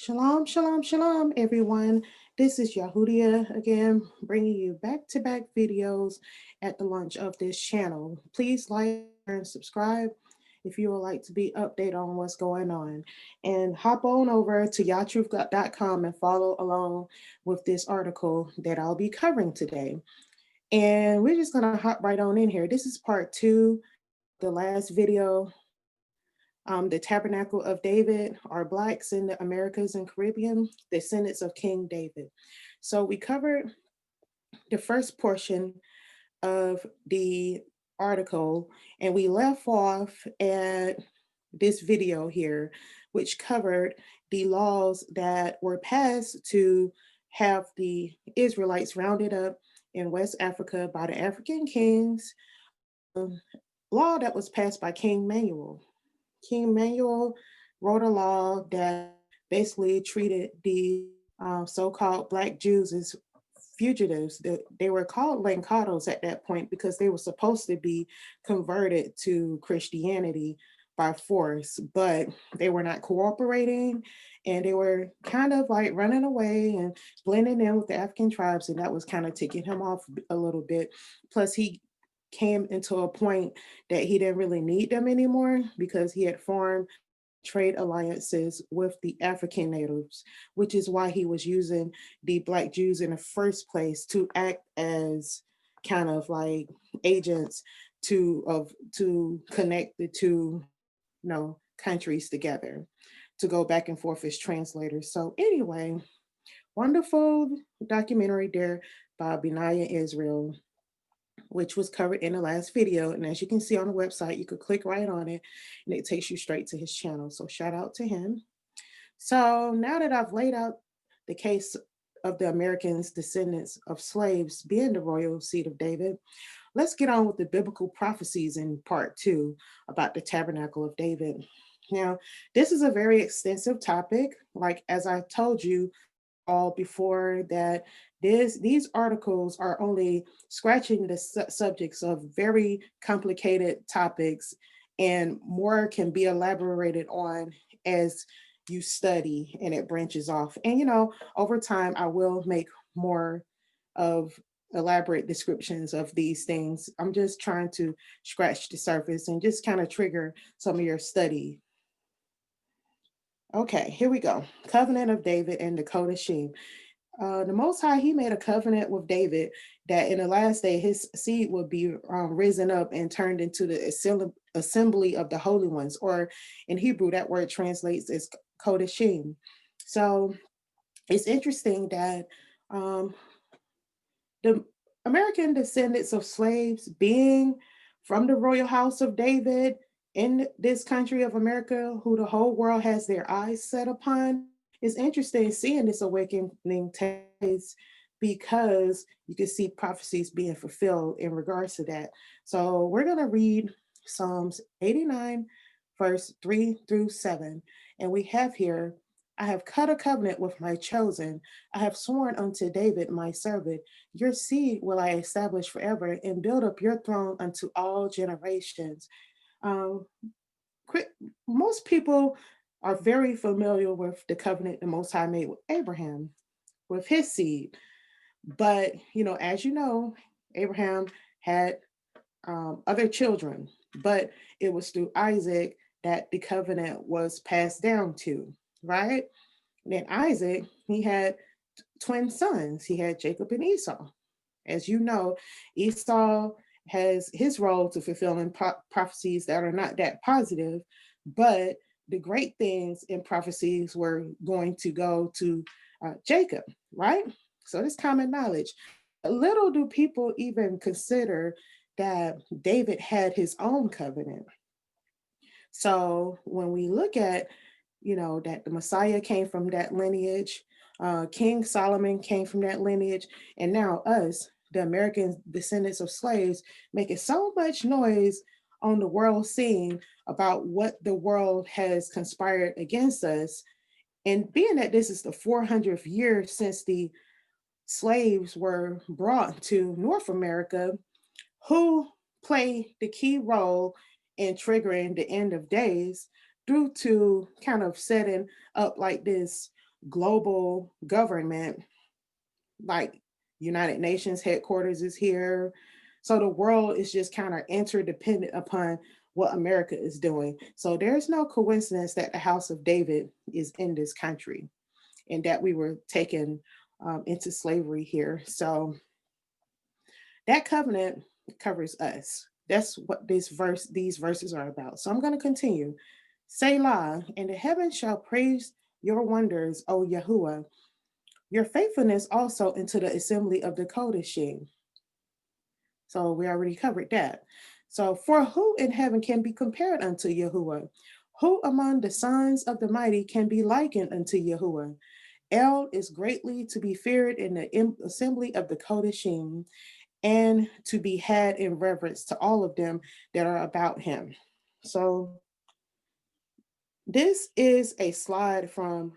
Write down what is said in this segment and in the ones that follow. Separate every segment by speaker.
Speaker 1: Shalom, shalom, shalom, everyone. This is Yahudia again, bringing you back-to-back videos at the launch of this channel. Please like and subscribe if you would like to be updated on what's going on. And hop on over to yahtruth.com and follow along with this article that I'll be covering today. And we're just going to hop right on in here. This is part two, the last video. The Tabernacle of David are Blacks in the Americas and Caribbean, Descendants of King David. So we covered the first portion of the article and we left off at this video here, which covered the laws that were passed to have the Israelites rounded up in West Africa by the African kings. Law that was passed by King Manuel. King Manuel wrote a law that basically treated the so-called Black Jews as fugitives. They were called Lancados at that point because they were supposed to be converted to Christianity by force, but they were not cooperating and they were kind of like running away and blending in with the African tribes, and that was kind of ticking him off a little bit. Plus, he came into a point that he didn't really need them anymore because he had formed trade alliances with the African natives, which is why he was using the Black Jews in the first place to act as kind of like agents to connect the two, countries together, to go back and forth as translators. So anyway, wonderful documentary there by Benaiah Israel, which was covered in the last video. And as you can see on the website, you could click right on it and it takes you straight to his channel. So shout out to him. So now that I've laid out the case of the Americans' descendants of slaves being the royal seed of David, let's get on with the biblical prophecies in part two about the Tabernacle of David. Now, this is a very extensive topic. Like, as I told you all before, that these articles are only scratching the subjects of very complicated topics, and more can be elaborated on as you study and it branches off. And over time I will make more of elaborate descriptions of these things. I'm just trying to scratch the surface and just kind of trigger some of your study. Okay, here we go. Covenant of David and the Kodashim. The Most High, he made a covenant with David that in the last day, his seed would be risen up and turned into the assembly of the holy ones, or in Hebrew, that word translates as Kodashim. So it's interesting that the American descendants of slaves, being from the royal house of David in this country of America, who the whole world has their eyes set upon, it's interesting seeing this awakening take place because you can see prophecies being fulfilled in regards to that. So we're going to read Psalms 89, verse 3 through 7. And we have here, I have cut a covenant with my chosen. I have sworn unto David, my servant, your seed will I establish forever and build up your throne unto all generations. Um, Most people are very familiar with the covenant the Most High made with Abraham, with his seed. But, as you know, Abraham had other children, but it was through Isaac that the covenant was passed down to, right? And then Isaac, he had twin sons. He had Jacob and Esau. As you know, Esau has his role to fulfill in prophecies that are not that positive, but the great things in prophecies were going to go to Jacob, right? So this common knowledge. Little do people even consider that David had his own covenant. So when we look at, that the Messiah came from that lineage, King Solomon came from that lineage, and now us, the American descendants of slaves, making so much noise on the world scene about what the world has conspired against us. And being that this is the 400th year since the slaves were brought to North America, who play the key role in triggering the end of days due to kind of setting up like this global government, like United Nations headquarters is here. So the world is just kind of interdependent upon what America is doing. So there's no coincidence that the House of David is in this country and that we were taken into slavery here. So that covenant covers us. That's what these verses are about. So I'm going to continue. Selah, and the heavens shall praise your wonders, O Yahuwah, your faithfulness also into the assembly of the Kodashim. So we already covered that. So for who in heaven can be compared unto Yahuwah? Who among the sons of the mighty can be likened unto Yahuwah? El is greatly to be feared in the assembly of the Kodashim, and to be had in reverence to all of them that are about him. So this is a slide from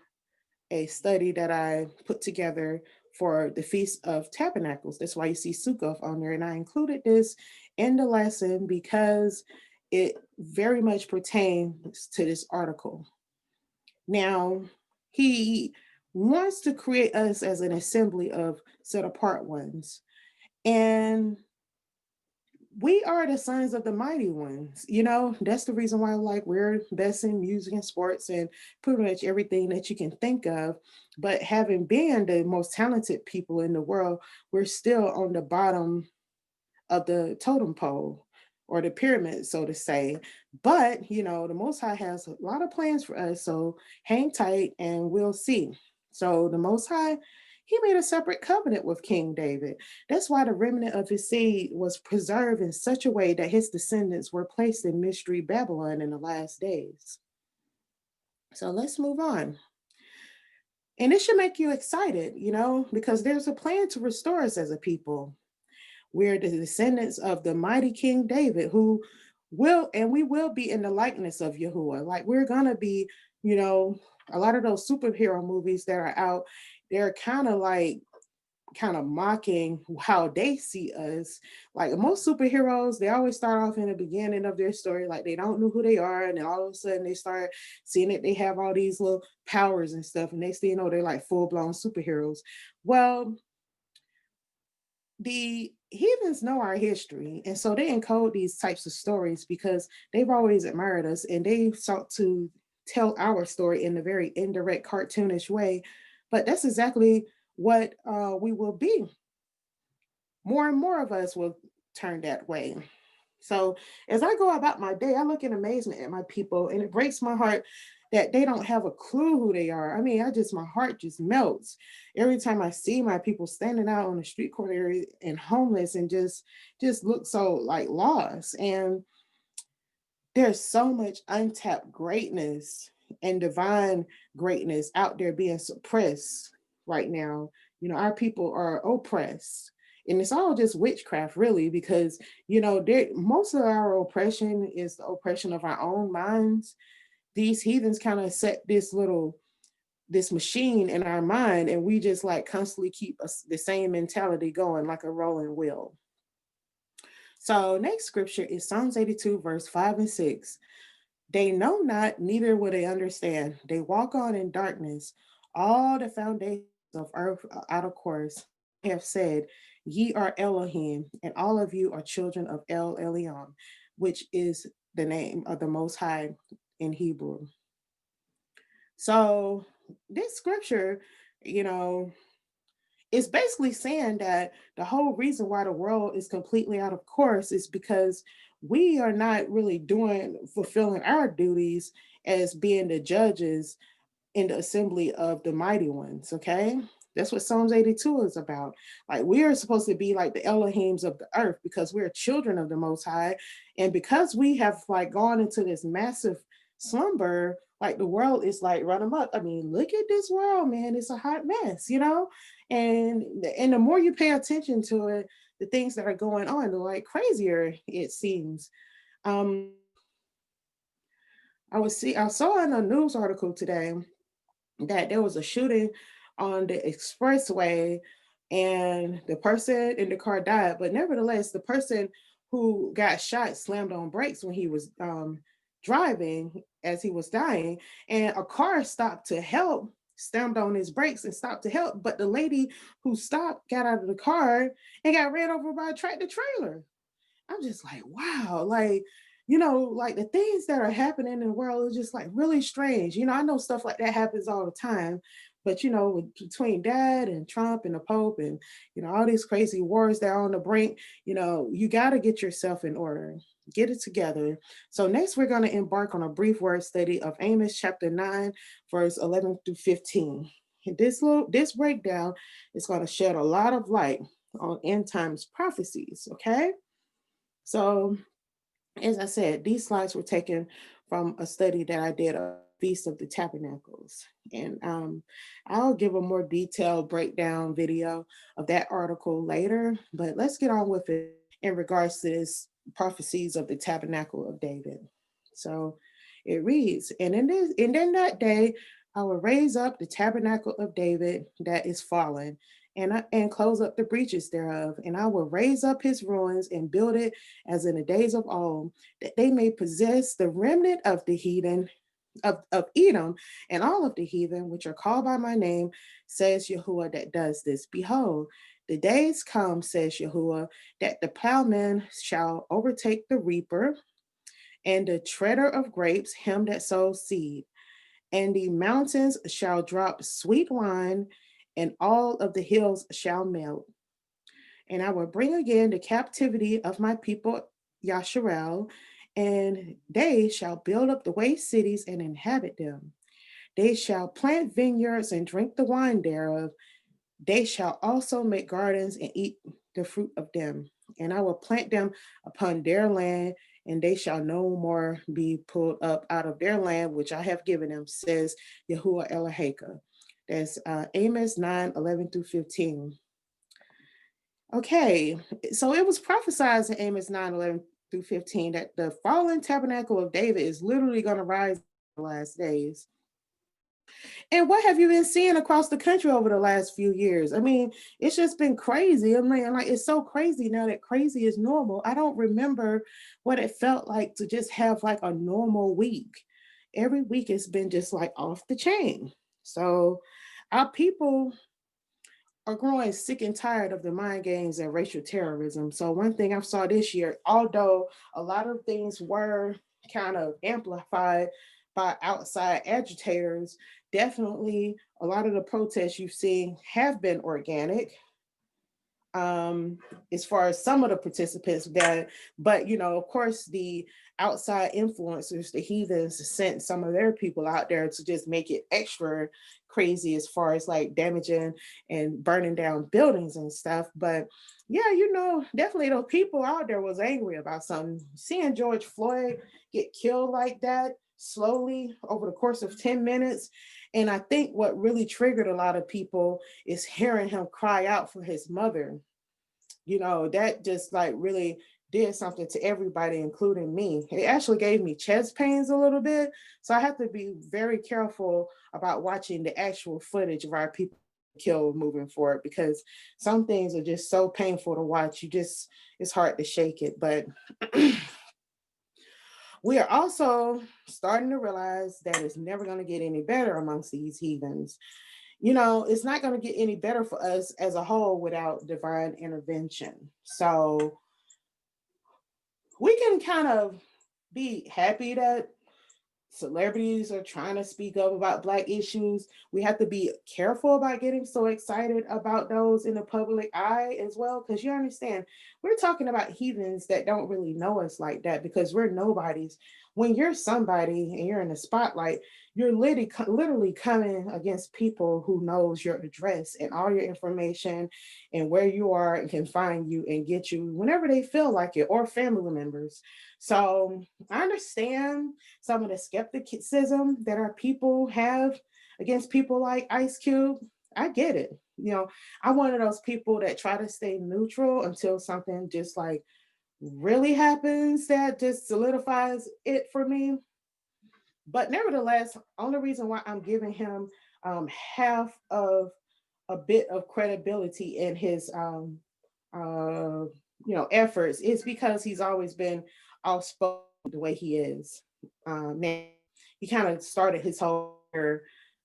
Speaker 1: a study that I put together for the Feast of Tabernacles. That's why you see Sukkot on there. And I included this in the lesson because it very much pertains to this article. Now, he wants to create us as an assembly of set apart ones. And we are the sons of the mighty ones. That's the reason why like we're best in music and sports and pretty much everything that you can think of. But having been the most talented people in the world, we're still on the bottom of the totem pole or the pyramid, so to say. But the Most High has a lot of plans for us. So hang tight and we'll see. So the Most High, he made a separate covenant with King David. That's why the remnant of his seed was preserved in such a way that his descendants were placed in mystery Babylon in the last days. So let's move on. And it should make you excited, because there's a plan to restore us as a people. We're the descendants of the mighty King David, who we will be in the likeness of Yahuwah. Like we're gonna be, a lot of those superhero movies that are out, they're kind of mocking how they see us. Like most superheroes, they always start off in the beginning of their story like they don't know who they are, and then all of a sudden they start seeing that they have all these little powers and stuff, and next thing you know, they're like full-blown superheroes. Well, the heathens know our history, and so they encode these types of stories because they've always admired us, and they sought to tell our story in a very indirect, cartoonish way. But that's exactly what we will be. More and more of us will turn that way. So as I go about my day, I look in amazement at my people, and it breaks my heart that they don't have a clue who they are. I mean, my heart just melts every time I see my people standing out on the street corner and homeless and just look so like lost. And there's so much untapped greatness and divine greatness out there being suppressed right now. Our people are oppressed. And it's all just witchcraft, really, because most of our oppression is the oppression of our own minds. These heathens kind of set this machine in our mind, and we just like constantly keep the same mentality going like a rolling wheel. So next scripture is Psalms 82, verse 5 and 6. They know not, neither will they understand. They walk on in darkness. All the foundations of earth are out of course. They have said, ye are Elohim, and all of you are children of El Elyon, which is the name of the Most High in Hebrew. So this scripture, you know, it's basically saying that the whole reason why the world is completely out of course is because we are not really fulfilling our duties as being the judges in the assembly of the mighty ones. Okay, that's what Psalms 82 is about. Like we are supposed to be like the Elohims of the earth because we're children of the Most High, and because we have like gone into this massive slumber, like the world is like run amok. I mean, look at this world, man, it's a hot mess, and the more you pay attention to it, the things that are going on, the like crazier it seems. um I saw in a news article today that there was a shooting on the expressway, and the person in the car died, but nevertheless the person who got shot slammed on brakes when he was driving as he was dying, and a car stopped to help stamped on his brakes and stopped to help. But the lady who stopped got out of the car and got ran over by a tractor trailer. I'm just like, wow, like, like the things that are happening in the world is just like really strange. I know stuff like that happens all the time, but between dad and Trump and the Pope and all these crazy wars that are on the brink, you got to get yourself in order, get it together. So next we're going to embark on a brief word study of Amos chapter 9, verse 11 through 15. This breakdown is going to shed a lot of light on end times prophecies. Okay. So, as I said, these slides were taken from a study that I did of Feast of the Tabernacles. And I'll give a more detailed breakdown video of that article later. But let's get on with it in regards to this prophecies of the Tabernacle of David. So it reads, and in that day I will raise up the tabernacle of David that is fallen, and close up the breaches thereof, and I will raise up his ruins and build it as in the days of old, that they may possess the remnant of the heathen of Edom, and all of the heathen which are called by my name, says Yahuwah that does this. Behold, the days come, says Yahuwah, that the plowman shall overtake the reaper, and the treader of grapes him that sows seed. And the mountains shall drop sweet wine, and all of the hills shall melt. And I will bring again the captivity of my people, Yasharel, and they shall build up the waste cities and inhabit them. They shall plant vineyards and drink the wine thereof. They shall also make gardens and eat the fruit of them. And I will plant them upon their land, and they shall no more be pulled up out of their land, which I have given them, says Yahuwah Eloheka. That's Amos 9:11 through 15. Okay, so it was prophesied in Amos 9:11 through 15 that the fallen tabernacle of David is literally going to rise in the last days. And what have you been seeing across the country over the last few years? I mean, it's just been crazy. I mean, like, it's so crazy now that crazy is normal. I don't remember what it felt like to just have like a normal week. Every week it's been just like off the chain. So our people are growing sick and tired of the mind games and racial terrorism. So one thing I saw this year, although a lot of things were kind of amplified by outside agitators, definitely a lot of the protests you've seen have been organic. As far as some of the participants that, but of course, the outside influencers, the heathens, sent some of their people out there to just make it extra crazy as far as like damaging and burning down buildings and stuff. But yeah, definitely those people out there was angry about something. Seeing George Floyd get killed like that slowly over the course of 10 minutes. And I think what really triggered a lot of people is hearing him cry out for his mother. That just like really did something to everybody, including me. It actually gave me chest pains a little bit. So I have to be very careful about watching the actual footage of our people killed moving forward, because some things are just so painful to watch. It's hard to shake it. But we are also starting to realize that it's never going to get any better amongst these heathens. It's not going to get any better for us as a whole without divine intervention. So we can kind of be happy that celebrities are trying to speak up about Black issues. We have to be careful about getting so excited about those in the public eye as well, because you understand, we're talking about heathens that don't really know us like that, because we're nobodies. When you're somebody and you're in the spotlight, you're literally coming against people who knows your address and all your information and where you are, and can find you and get you whenever they feel like it, or family members. So I understand some of the skepticism that our people have against people like Ice Cube. I get it. I'm one of those people that try to stay neutral until something just like really happens that just solidifies it for me. But nevertheless, only reason why I'm giving him half of a bit of credibility in his uh, efforts is because he's always been outspoken the way he is. Now he kind of started his whole career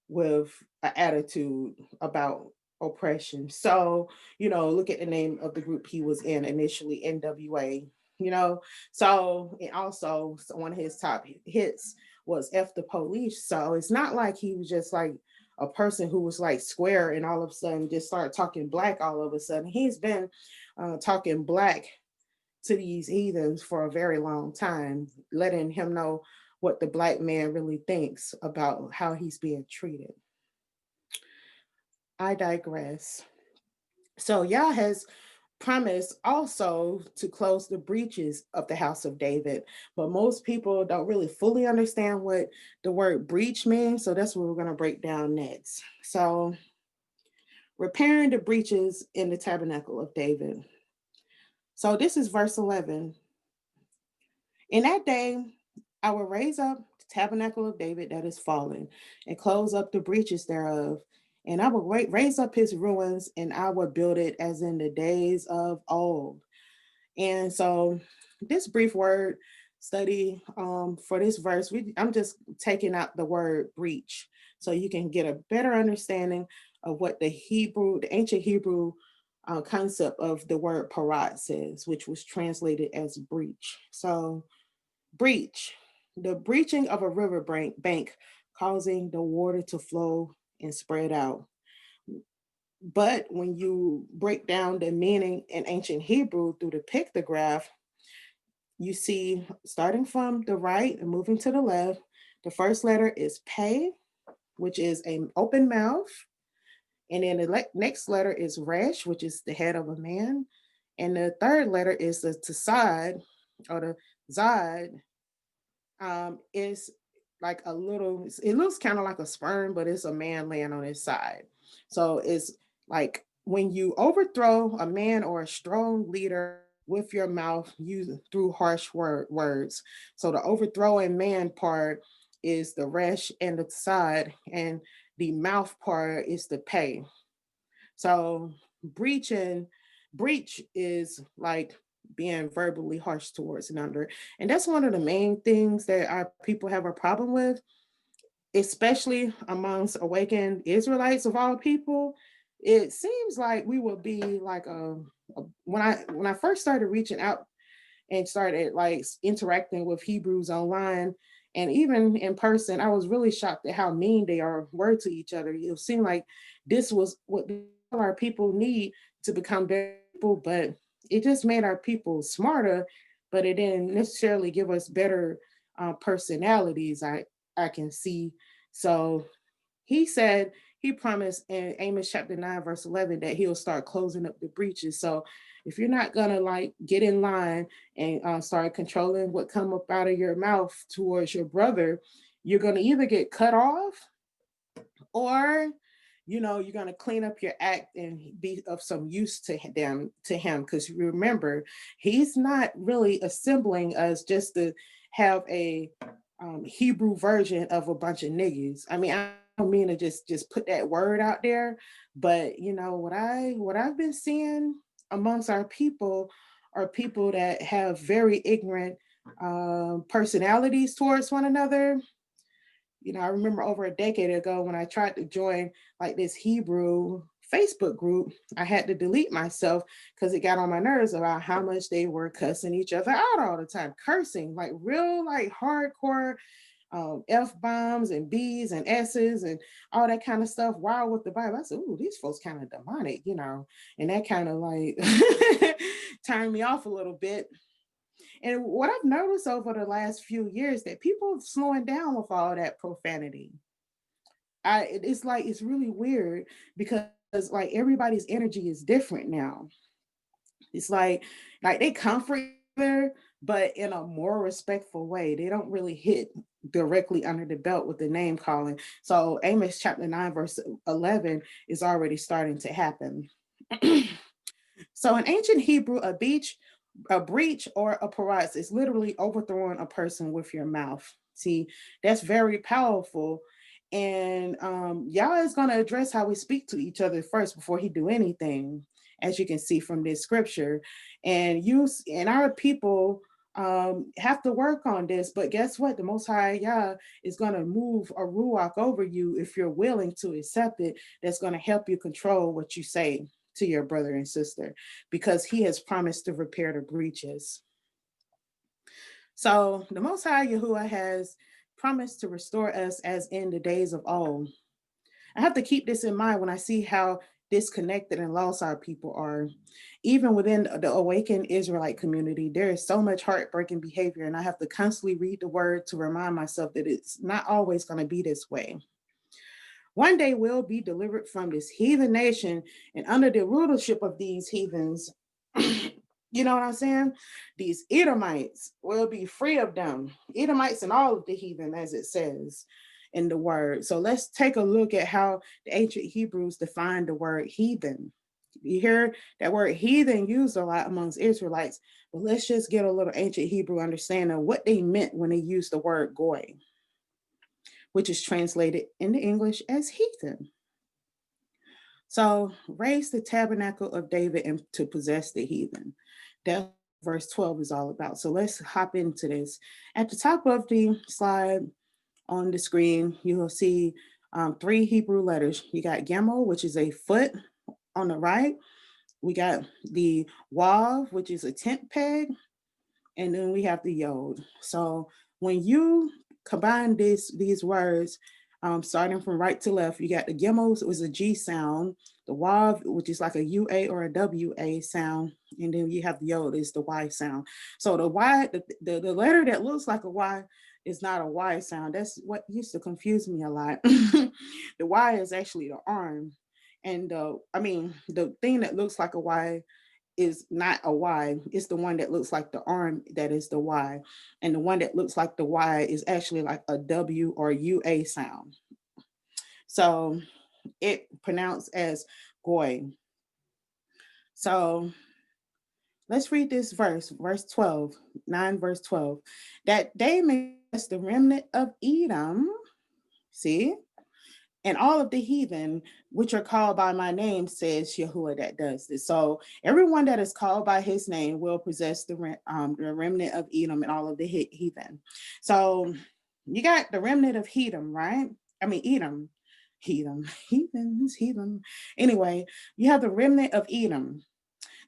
Speaker 1: with a attitude about oppression. So, look at the name of the group he was in initially, NWA, you know. So, and also one of his top hits was F the Police. So it's not like he was just like a person who was like square and all of a sudden just started talking black all of a sudden. He's been talking black to these heathens for a very long time, letting him know what the black man really thinks about how he's being treated. I digress. So Yah has promised also to close the breaches of the house of David, but most people don't really fully understand what the word breach means. So that's what we're going to break down next. So, repairing the breaches in the tabernacle of David. So this is verse 11. In that day, I will raise up the tabernacle of David that is fallen, and close up the breaches thereof. And I will raise up his ruins, and I will build it as in the days of old. And so, this brief word study for this verse, I'm just taking out the word breach so you can get a better understanding of what the ancient Hebrew concept of the word parat says, which was translated as breach. So, breach, the breaching of a river bank, causing the water to flow and spread out. But when you break down the meaning in ancient Hebrew through the pictograph, you see, starting from the right and moving to the left, the first letter is pay, which is an open mouth. And then the next letter is resh, which is the head of a man. And the third letter is the tasad, or the zad, is like a little, it looks kind of like a sperm, but it's a man laying on his side. So it's like when you overthrow a man or a strong leader with your mouth using through harsh words. So the overthrowing man part is the resh and the side, and the mouth part is the pay. So breaching breach is like being verbally harsh towards another. And that's one of the main things that our people have a problem with, especially amongst awakened Israelites of all people. It seems like we will be like when I first started reaching out and started like interacting with Hebrews online and even in person, I was really shocked at how mean they were to each other. It seemed like this was what our people need to become better people, but it just made our people smarter, but it didn't necessarily give us better personalities. I can see. So he said he promised in Amos chapter 9, verse 11, that he'll start closing up the breaches. So if you're not gonna like get in line and start controlling what come up out of your mouth towards your brother, you're gonna either get cut off, or you're going to clean up your act and be of some use to him, because remember, he's not really assembling us just to have a Hebrew version of a bunch of niggas. I mean, I don't mean to just put that word out there, but what I've been seeing amongst our people are people that have very ignorant personalities towards one another. I remember over a decade ago when I tried to join like this Hebrew Facebook group, I had to delete myself because it got on my nerves about how much they were cussing each other out all the time, cursing like real, like hardcore F bombs and B's and S's and all that kind of stuff. Wild with the Bible. I said, "Ooh, these folks kind of demonic," and that kind of like turned me off a little bit. And what I've noticed over the last few years, that people are slowing down with all that profanity. It's like it's really weird because like everybody's energy is different now. It's like they comfort each other, but in a more respectful way. They don't really hit directly under the belt with the name calling. So Amos chapter 9, verse 11 is already starting to happen. So in ancient Hebrew, a breach or a paras is literally overthrowing a person with your mouth. See, that's very powerful. And Yah is going to address how we speak to each other first before he do anything, as you can see from this scripture. And our people have to work on this. But guess what? The Most High Yah is going to move a ruach over you if you're willing to accept it. That's going to help you control what you say to your brother and sister, because he has promised to repair the breaches. So the Most High Yahuwah has promised to restore us as in the days of old. I have to keep this in mind when I see how disconnected and lost our people are. Even within the awakened Israelite community, there is so much heartbreaking behavior, and I have to constantly read the word to remind myself that it's not always going to be this way. One day we'll be delivered from this heathen nation and under the rulership of these heathens. You know what I'm saying? These Edomites will be free of them. Edomites and all of the heathen, as it says in the word. So let's take a look at how the ancient Hebrews defined the word heathen. You hear that word heathen used a lot amongst Israelites, but let's just get a little ancient Hebrew understanding of what they meant when they used the word goy, which is translated into English as heathen. So raise the tabernacle of David and to possess the heathen. That's verse 12 is all about. So let's hop into this. At the top of the slide on the screen, you will see 3 Hebrew letters. You got Gimel, which is a foot on the right. We got the Wav, which is a tent peg. And then we have the Yod. So when you combine these words, starting from right to left, you got the Gimel was a G sound, the Wav, which is like a UA or a WA sound, and then you have the Yod is the Y sound. So the Y, the letter that looks like a Y is not a Y sound. That's what used to confuse me a lot. The Y is actually the arm. And the thing that looks like a Y is not a Y. It's the one that looks like the arm that is the Y. And the one that looks like the Y is actually like a W or UA sound. So it pronounced as goy. So let's read this verse 12, 9 verse 12. That they may bless the remnant of Edom. See? And all of the heathen, which are called by my name, says Yahuwah that does this. So everyone that is called by his name will possess the remnant of Edom and all of the heathen. So you got the remnant of Edom, right? I mean, Edom. Heathen. Anyway, you have the remnant of Edom.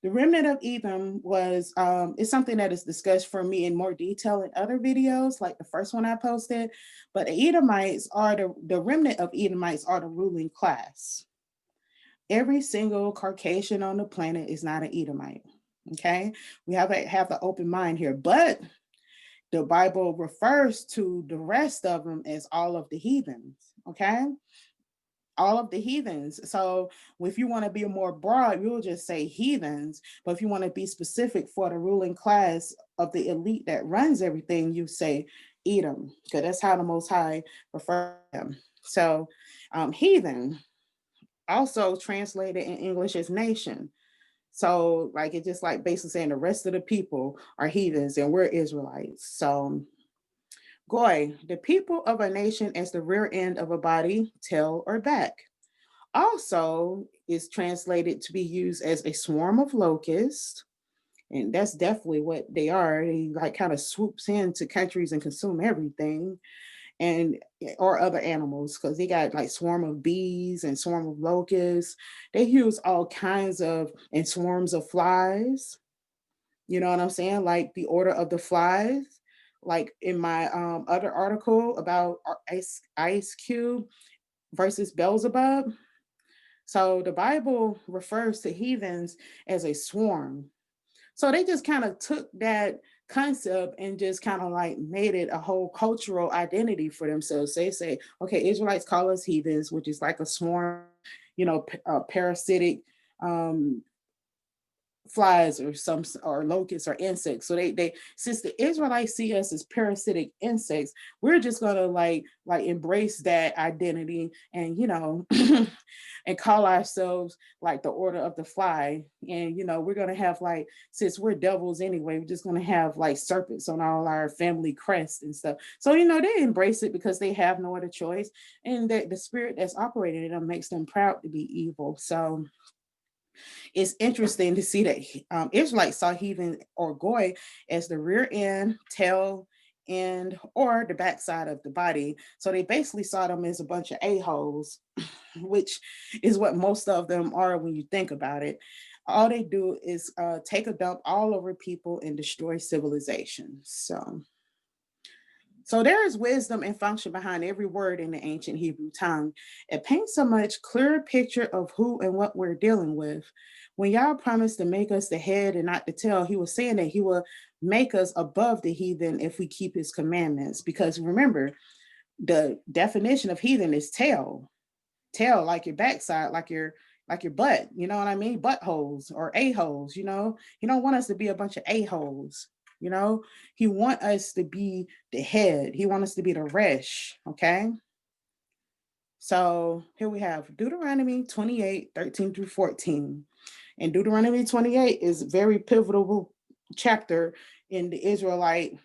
Speaker 1: The remnant of Edom was is something that is discussed for me in more detail in other videos, like the first one I posted. But the Edomites are the remnant of Edomites are the ruling class. Every single Caucasian on the planet is not an Edomite. Okay, we have the open mind here, but the Bible refers to the rest of them as all of the heathens. Okay, all of the heathens. So if you want to be more broad, you'll just say heathens. But if you want to be specific for the ruling class of the elite that runs everything, you say Edom, because that's how the Most High refers to them. So heathen, also translated in English as nation. So like it's just like basically saying the rest of the people are heathens and we're Israelites. So goy, the people of a nation as the rear end of a body, tail, or back. Also is translated to be used as a swarm of locusts. And that's definitely what they are. They like kind of swoops into countries and consume everything and or other animals because they got like swarm of bees and swarm of locusts. They use all kinds of and swarms of flies. You know what I'm saying? Like the order of the flies. Like in my other article about Ice Cube versus Beelzebub. So the Bible refers to heathens as a swarm. So they just kind of took that concept and just kind of like made it a whole cultural identity for themselves. They say, okay, Israelites call us heathens, which is like a swarm, parasitic flies or some or locusts or insects. So they since the Israelites see us as parasitic insects, we're just gonna like embrace that identity and and call ourselves like the order of the fly. And we're gonna have like, since we're devils anyway, we're just gonna have like serpents on all our family crests and stuff. So they embrace it because they have no other choice, and that the spirit that's operating in them makes them proud to be evil. So It's interesting to see that Israelites saw heathen or goy as the rear end, tail end, or the backside of the body. So they basically saw them as a bunch of a-holes, which is what most of them are when you think about it. All they do is take a dump all over people and destroy civilization. So there is wisdom and function behind every word in the ancient Hebrew tongue. It paints a much clearer picture of who and what we're dealing with. When Yah promised to make us the head and not the tail, he was saying that he will make us above the heathen if we keep his commandments. Because remember, the definition of heathen is tail. Tail, like your backside, like your butt, you know what I mean? Buttholes or a-holes, you know. He don't want us to be a bunch of a-holes, you know. He want us to be the head. He want us to be the resh, okay? So here we have Deuteronomy 28, 13 through 14. And Deuteronomy 28 is a very pivotal chapter in the Israelite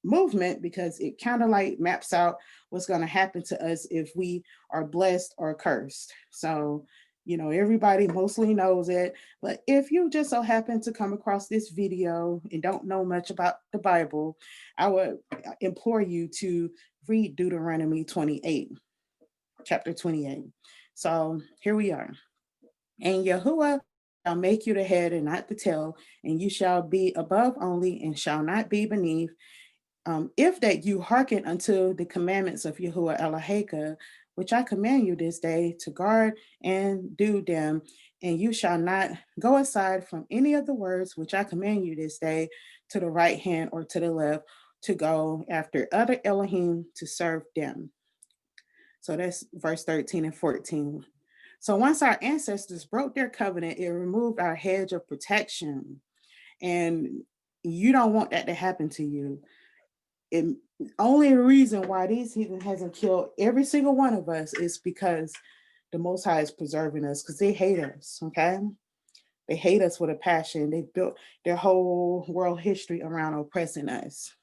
Speaker 1: movement, because it kind of like maps out what's going to happen to us if we are blessed or cursed. So, you know, everybody mostly knows it. But if you just so happen to come across this video and don't know much about the Bible, I would implore you to read Deuteronomy 28, chapter 28. So here we are. And Yahuwah shall make you the head and not the tail, and you shall be above only and shall not be beneath. If that you hearken unto the commandments of Yahuwah Eloheka, which I command you this day to guard and do them, and you shall not go aside from any of the words which I command you this day to the right hand or to the left, to go after other Elohim to serve them. So that's verse 13 and 14. So once our ancestors broke their covenant, it removed our hedge of protection. And you don't want that to happen to you. The only reason why these heathen hasn't killed every single one of us is because the Most High is preserving us, because they hate us, okay? They hate us with a passion. They built their whole world history around oppressing us.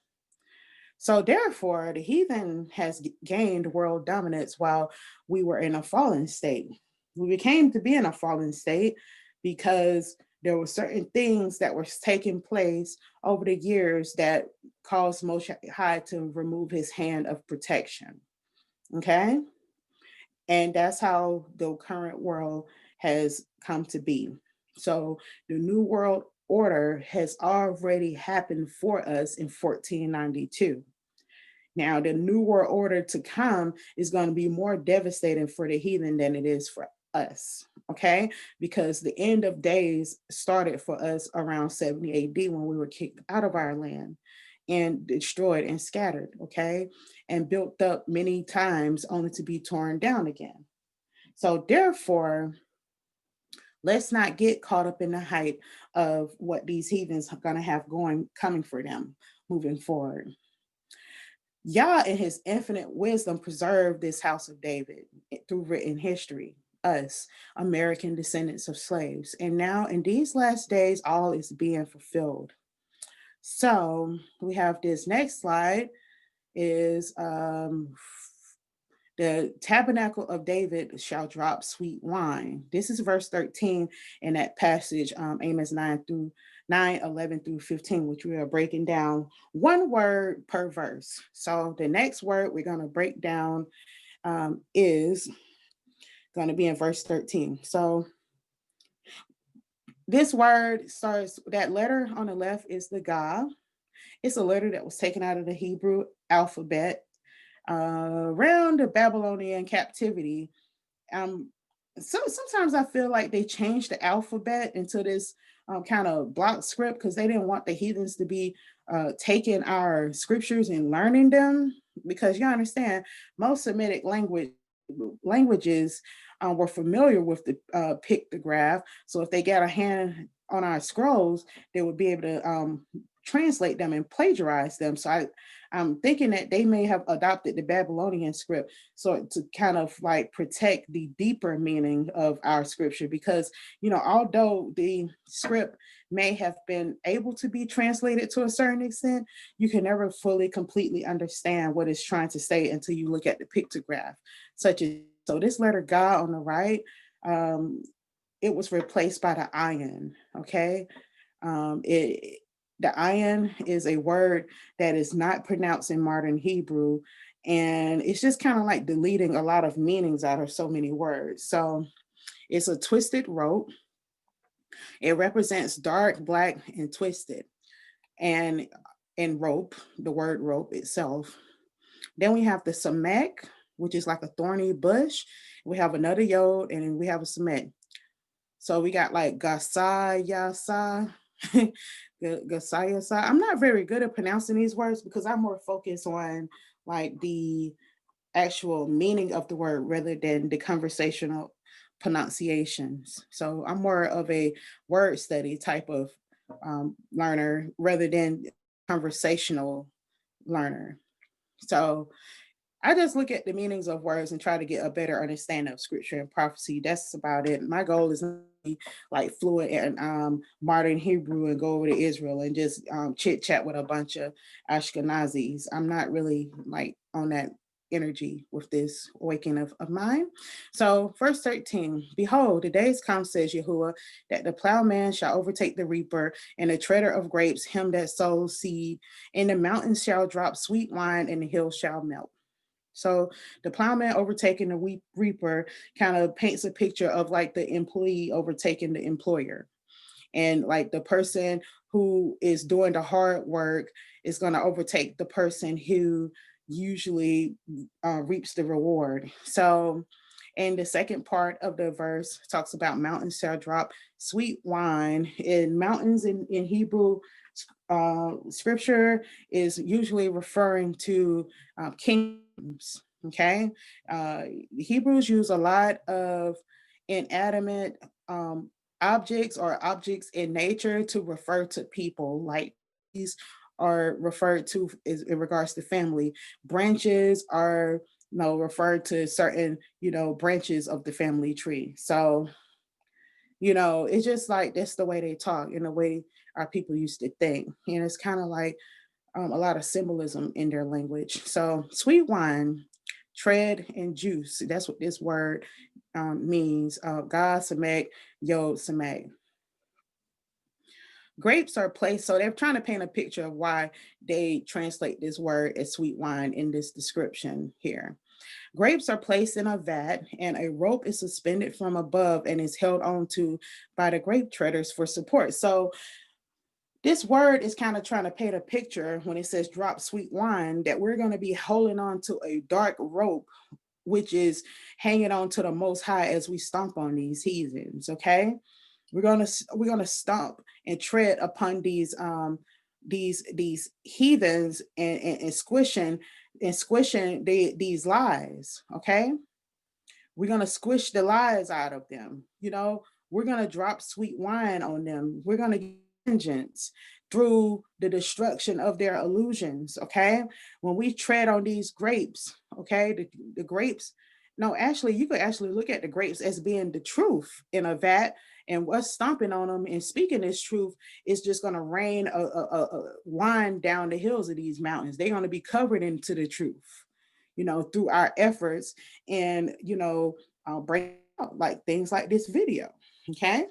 Speaker 1: So therefore, the heathen has gained world dominance while we were in a fallen state. We became to be in a fallen state because there were certain things that were taking place over the years that caused Most High to remove his hand of protection. Okay? And that's how the current world has come to be. So the New World Order has already happened for us in 1492. Now, the New World Order to come is going to be more devastating for the heathen than it is for us, okay? Because the end of days started for us around 70 AD when we were kicked out of our land and destroyed and scattered, okay? And built up many times only to be torn down again. So therefore, let's not get caught up in the hype of what these heathens are going to have coming for them moving forward. Yah, in his infinite wisdom, preserved this house of David through written history, us, American descendants of slaves. And now, in these last days, all is being fulfilled. So we have this next slide is the tabernacle of David shall drop sweet wine. This is verse 13 in that passage, Amos 9:11 through 15, which we are breaking down one word per verse. So the next word we're going to break down is going to be in verse 13. So this word starts, that letter on the left is the Gah. It's a letter that was taken out of the Hebrew alphabet around the Babylonian captivity. So sometimes I feel like they changed the alphabet into this kind of block script because they didn't want the heathens to be taking our scriptures and learning them. Because you understand, most Semitic languages were familiar with the pictograph. So if they got a hand on our scrolls, they would be able to translate them and plagiarize them. So I'm thinking that they may have adopted the Babylonian script so to kind of like protect the deeper meaning of our scripture, because, you know, although the script may have been able to be translated to a certain extent, you can never fully, completely understand what it's trying to say until you look at the pictograph, such as, so this letter God on the right, it was replaced by the iron. Okay. It the ayin is a word that is not pronounced in modern Hebrew, and it's just kind of like deleting a lot of meanings out of so many words. So it's a twisted rope. It represents dark, black, and twisted, and rope, the word rope itself. Then we have the samek, which is like a thorny bush. We have another yod, and then we have a samek. So we got like Gasa Yasa, Gasa Yasa. I'm not very good at pronouncing these words because I'm more focused on like the actual meaning of the word rather than the conversational pronunciations. So I'm more of a word study type of learner rather than conversational learner. So I just look at the meanings of words and try to get a better understanding of scripture and prophecy. That's about it. My goal is not to be like fluent in modern Hebrew and go over to Israel and just chit chat with a bunch of Ashkenazis. I'm not really like on that energy with this awakening of mine. So, verse 13, behold, the days come, says Yahuwah, that the plowman shall overtake the reaper, and the treader of grapes, him that sows seed, and the mountains shall drop sweet wine, and the hills shall melt. So the plowman overtaking the reaper kind of paints a picture of like the employee overtaking the employer. And like the person who is doing the hard work is going to overtake the person who usually reaps the reward. So, and the second part of the verse talks about mountains shall drop sweet wine. In mountains in Hebrew scripture is usually referring to kingdoms. Okay, the Hebrews use a lot of inanimate objects or objects in nature to refer to people. Like these are referred to is in regards to family. Branches are referred to certain branches of the family tree. So it's just like that's the way they talk and the way our people used to think. And it's kind of like a lot of symbolism in their language. So sweet wine, tread, and juice. That's what this word means. God Samek, Yod Samek. Grapes are placed, so they're trying to paint a picture of why they translate this word as sweet wine in this description here. Grapes are placed in a vat, and a rope is suspended from above and is held onto by the grape treaders for support. So this word is kind of trying to paint a picture when it says drop sweet wine that we're going to be holding on to a dark rope, which is hanging on to the most high as we stomp on these heathens. Okay. We're gonna stomp and tread upon these heathens and squishing these lies. Okay, we're gonna squish the lies out of them. We're gonna drop sweet wine on them. We're gonna get vengeance through the destruction of their illusions. Okay, when we tread on these grapes, okay, the grapes. No, actually, you could actually look at the grapes as being the truth in a vat, and us stomping on them and speaking this truth is just going to rain a wine down the hills of these mountains. They're going to be covered into the truth, through our efforts and bring out like things like this video. Okay,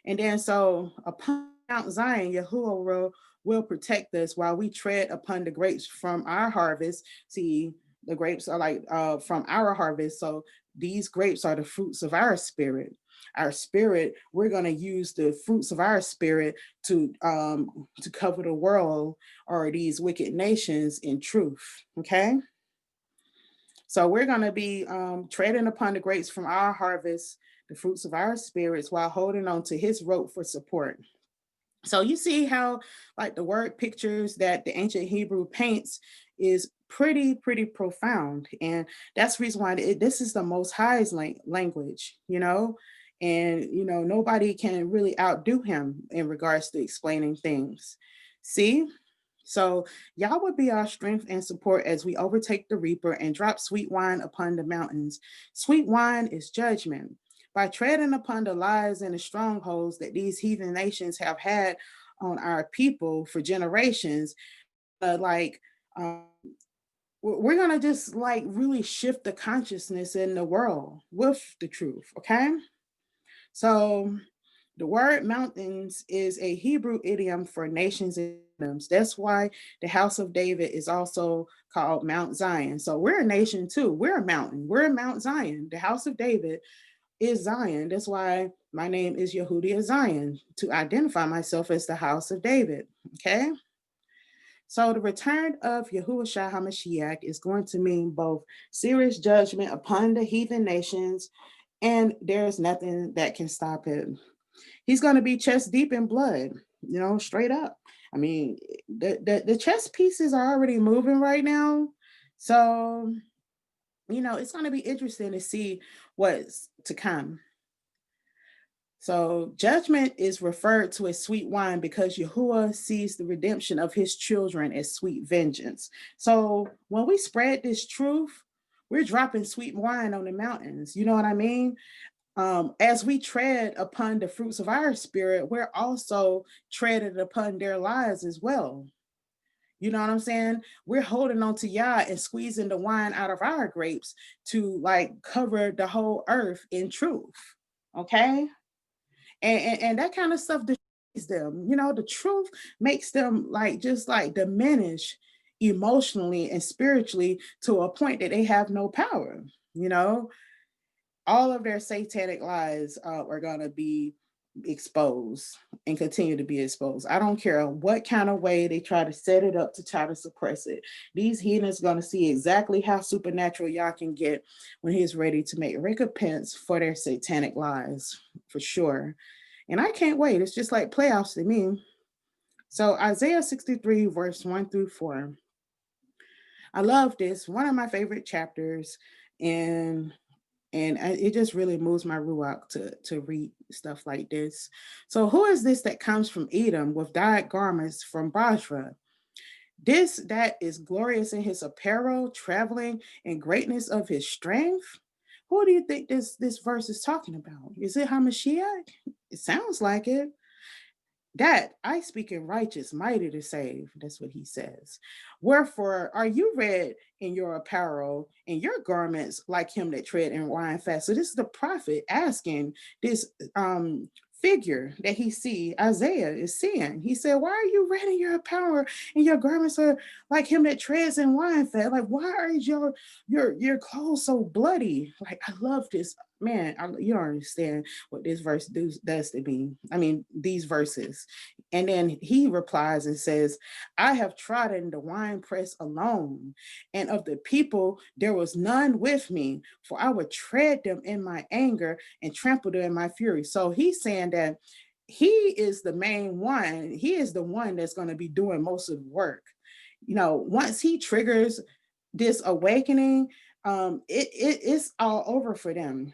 Speaker 1: and then so upon Mount Zion, Yahuwah will protect us while we tread upon the grapes from our harvest. See, the grapes are like from our harvest. So these grapes are the fruits of our spirit. Our spirit, we're going to use the fruits of our spirit to cover the world or these wicked nations in truth. Okay. So we're going to be treading upon the grapes from our harvest, the fruits of our spirits, while holding on to his rope for support. So you see how like the word pictures that the ancient Hebrew paints is pretty profound. And that's the reason why this is the most highest language, and nobody can really outdo him in regards to explaining things. See? So Yah would be our strength and support as we overtake the reaper and drop sweet wine upon the mountains. Sweet wine is judgment. By treading upon the lies and the strongholds that these heathen nations have had on our people for generations, like we're gonna just like really shift the consciousness in the world with the truth. Okay. So the word mountains is a Hebrew idiom for nations and kingdoms. That's why the house of David is also called Mount Zion. So we're a nation too. We're a mountain. We're Mount Zion. The house of David is Zion. That's why my name is Yehudia Zion, to identify myself as the house of David. Okay. So the return of Yahushua HaMashiach is going to mean both serious judgment upon the heathen nations, and there's nothing that can stop it. He's going to be chest deep in blood, straight up. I mean, the chess pieces are already moving right now. So, it's going to be interesting to see what's to come. So judgment is referred to as sweet wine because Yahuwah sees the redemption of his children as sweet vengeance. So when we spread this truth, we're dropping sweet wine on the mountains. You know what I mean? As we tread upon the fruits of our spirit, we're also treaded upon their lives as well. You know what I'm saying? We're holding on to Yah and squeezing the wine out of our grapes to like cover the whole earth in truth. Okay? And that kind of stuff destroys them. The truth makes them like just like diminish emotionally and spiritually to a point that they have no power. you know all of their satanic lies are going to be exposed and continue to be exposed. I don't care what kind of way they try to set it up to try to suppress it. These heathens going to see exactly how supernatural Yah can get when he's ready to make recompense for their satanic lies, for sure. And I can't wait. It's just like playoffs to me. So Isaiah 63, verse 1 through 4. I love this. One of my favorite chapters. And it just really moves my ruach to read stuff like this. So who is this that comes from Edom with dyed garments from Basra? This that is glorious in his apparel, traveling in greatness of his strength. Who do you think this verse is talking about? Is it Hamashiach? It sounds like it. That I speak in righteous, mighty to save. That's what he says. Wherefore are you red in your apparel and your garments like him that tread in wine fast? So this is the prophet asking this figure that he see, Isaiah is seeing. He said, why are you red in your apparel and your garments are like him that treads in wine fast? Like, why are your clothes so bloody? Like, I love this. Man, you don't understand what this verse does to me. I mean, these verses. And then he replies and says, I have trodden the winepress alone, and of the people there was none with me, for I would tread them in my anger and trample them in my fury. So he's saying that he is the main one. He is the one that's going to be doing most of the work. Once he triggers this awakening, it's all over for them.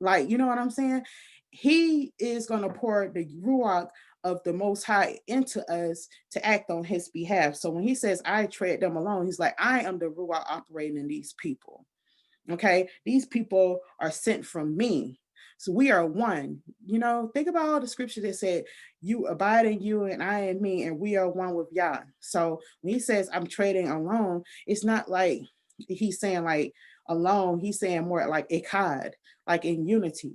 Speaker 1: Like, you know what I'm saying? He is going to pour the ruach of the Most High into us to act on his behalf. So when he says, I tread them alone, he's like, I am the ruach operating in these people. Okay. These people are sent from me. So we are one. Think about all the scripture that said, you abide in you and I in me, and we are one with Yah. So when he says, I'm trading alone, it's not like he's saying like alone. He's saying more like echad, like in unity.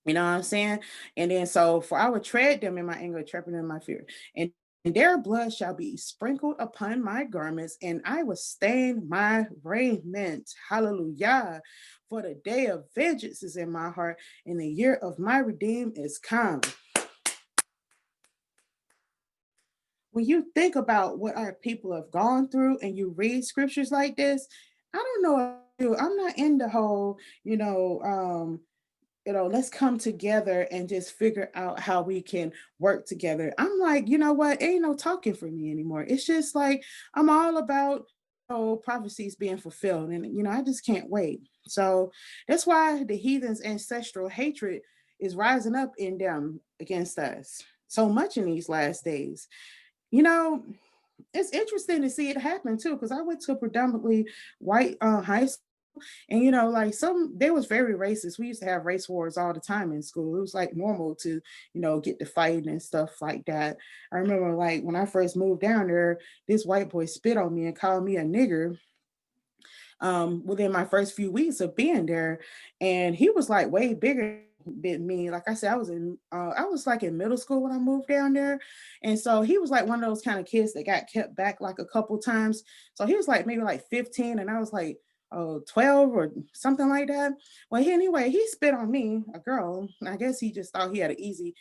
Speaker 1: You know what I'm saying? And then so for I would tread them in my anger, trample them in my fear. And their blood shall be sprinkled upon my garments, and I will stain my raiment. Hallelujah. For the day of vengeance is in my heart, and the year of my redeem is come. When you think about what our people have gone through and you read scriptures like this, I don't know about you. I'm not in the whole, let's come together and just figure out how we can work together. I'm like, you know what? Ain't no talking for me anymore. It's just like I'm all about prophecies being fulfilled. And I just can't wait. So that's why the heathens' ancestral hatred is rising up in them against us so much in these last days. You know, it's interesting to see it happen too, because I went to a predominantly white high school. And like they was very racist. We used to have race wars all the time in school. It was like normal to, get to fighting and stuff like that. I remember like when I first moved down there, this white boy spit on me and called me a nigger within my first few weeks of being there. And he was like way bigger bit mean. Like I said, I was like in middle school when I moved down there, and so he was like one of those kind of kids that got kept back like a couple times. So he was like maybe like 15, and I was like 12 or something like that. Well, anyway, he spit on me, a girl. I guess he just thought he had an easy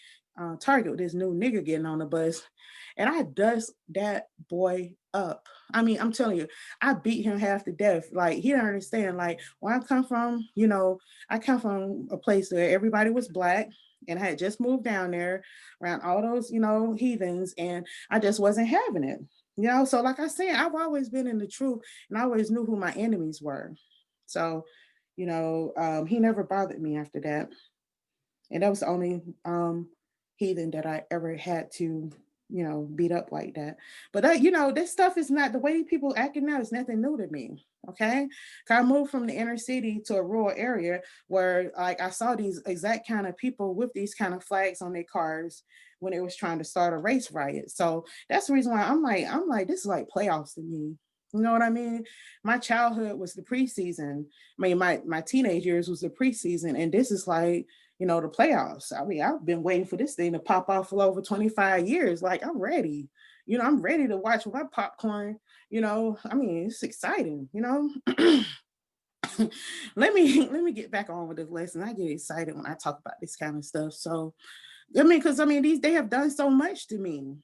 Speaker 1: target with this new nigga getting on the bus, and I dust that boy up. I mean, I'm telling you, I beat him half to death. Like he didn't understand. Like where I come from, I come from a place where everybody was black, and I had just moved down there around all those, heathens, and I just wasn't having it. So like I said, I've always been in the truth, and I always knew who my enemies were. So, he never bothered me after that. And that was the only heathen that I ever had to, beat up like that. But that, this stuff is not the way people acting now is nothing new to me. Okay. 'Cause I moved from the inner city to a rural area where like I saw these exact kind of people with these kind of flags on their cars when they was trying to start a race riot. So that's the reason why I'm like, this is like playoffs to me. You know what I mean? My childhood was the preseason. I mean, my teenage years was the preseason, and this is like, the playoffs. I mean, I've been waiting for this thing to pop off for over 25 years. Like, I'm ready. I'm ready to watch my popcorn. I mean, it's exciting. Let me get back on with this lesson. I get excited when I talk about this kind of stuff. So, I mean, because I mean, they have done so much to me.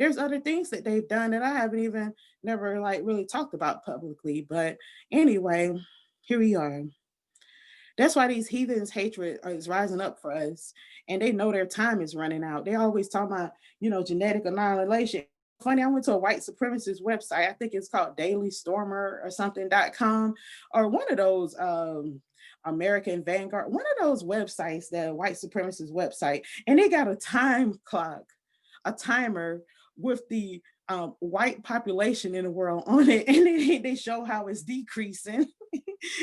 Speaker 1: There's other things that they've done that I haven't even never like really talked about publicly. But anyway, here we are. That's why these heathens' hatred is rising up for us, and they know their time is running out. They always talk about, genetic annihilation. Funny, I went to a white supremacist website. I think it's called Daily Stormer or something.com, or one of those American Vanguard, one of those websites, that white supremacist website, and they got a time clock, a timer with the white population in the world on it, and they show how it's decreasing.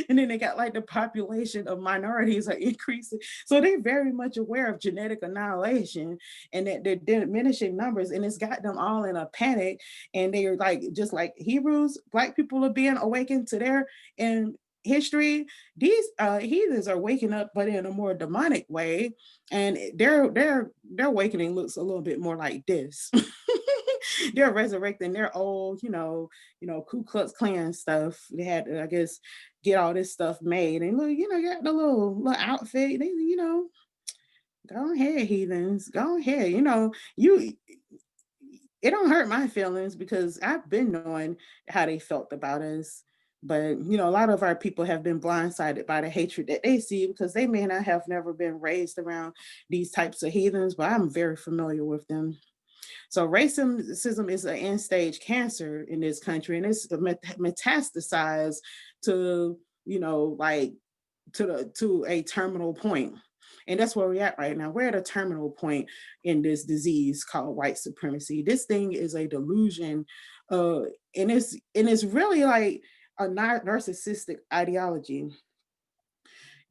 Speaker 1: And then they got like the population of minorities are increasing. So they're very much aware of genetic annihilation and that they're diminishing numbers, and it's got them all in a panic. And they're like, just like Hebrews, black people are being awakened to their in history. These heathens are waking up, but in a more demonic way, and their awakening looks a little bit more like this. They're resurrecting their old, Ku Klux Klan stuff. They had to, I guess, get all this stuff made, and look, got the little outfit. They, go ahead, heathens, go ahead. You it don't hurt my feelings because I've been knowing how they felt about us. But a lot of our people have been blindsided by the hatred that they see because they may not have never been raised around these types of heathens, but I'm very familiar with them. So racism is an end stage cancer in this country, and it's metastasized to, like to a terminal point. And that's where we're at right now. We're at a terminal point in this disease called white supremacy. This thing is a delusion, and it's really like a narcissistic ideology.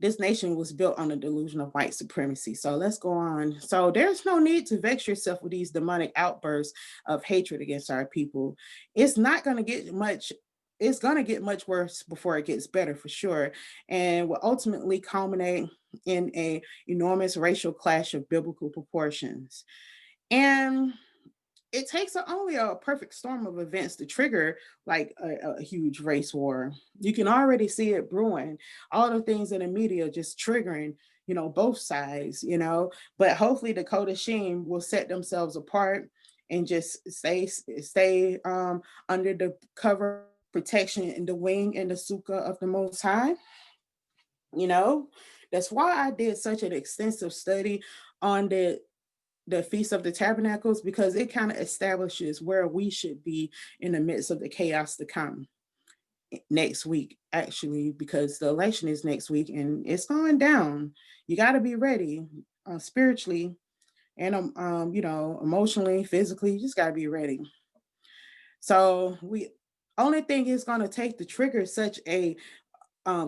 Speaker 1: This nation was built on the delusion of white supremacy. So let's go on. So there's no need to vex yourself with these demonic outbursts of hatred against our people. It's not going to get much. It's going to get much worse before it gets better, for sure, and will ultimately culminate in a enormous racial clash of biblical proportions. And it takes only a perfect storm of events to trigger like a huge race war. You can already see it brewing. All the things in the media just triggering, both sides, But hopefully the Kodashim will set themselves apart and just stay under the cover, protection, in the wing and the sukkah of the Most High. You know, that's why I did such an extensive study on the Feast of the Tabernacles, because it kind of establishes where we should be in the midst of the chaos to come next week, actually, because the election is next week and it's going down. You got to be ready, spiritually and emotionally, physically. You just got to be ready. So we only thing is going to take to trigger such a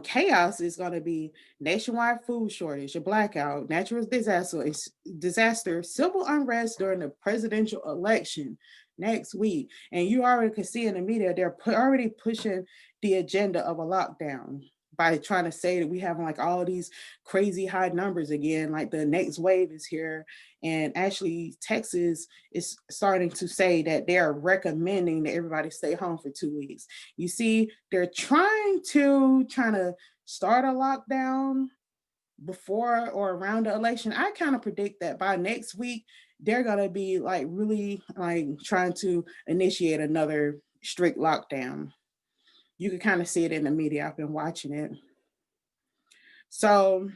Speaker 1: chaos is going to be nationwide food shortage, a blackout, natural disaster, civil unrest during the presidential election next week. And you already can see in the media, they're already pushing the agenda of a lockdown. by trying to say that we have like all these crazy high numbers again, like the next wave is here. And actually Texas is starting to say that they're recommending that everybody stay home for 2 weeks. You see, they're trying to start a lockdown before or around the election. I kind of predict that by next week they're gonna be like really like trying to initiate another strict lockdown. You can kind of see it in the media. I've been watching it. So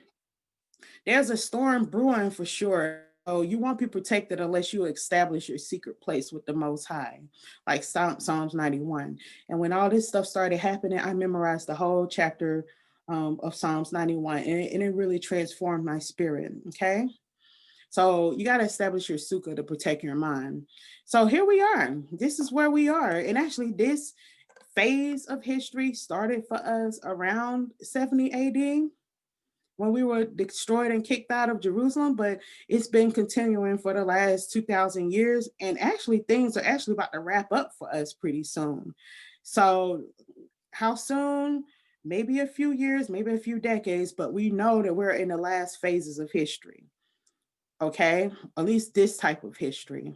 Speaker 1: there's a storm brewing for sure. So you won't be protected unless you establish your secret place with the Most High, like Psalms 91. And when all this stuff started happening, I memorized the whole chapter of Psalms 91, and it really transformed my spirit. Okay. So you got to establish your sukkah to protect your mind. So here we are. This is where we are. And actually, this phase of history started for us around 70 AD when we were destroyed and kicked out of Jerusalem, but it's been continuing for the last 2,000 years. And actually, things are actually about to wrap up for us pretty soon. So, how soon? Maybe a few years, maybe a few decades, but we know that we're in the last phases of history. Okay, at least this type of history.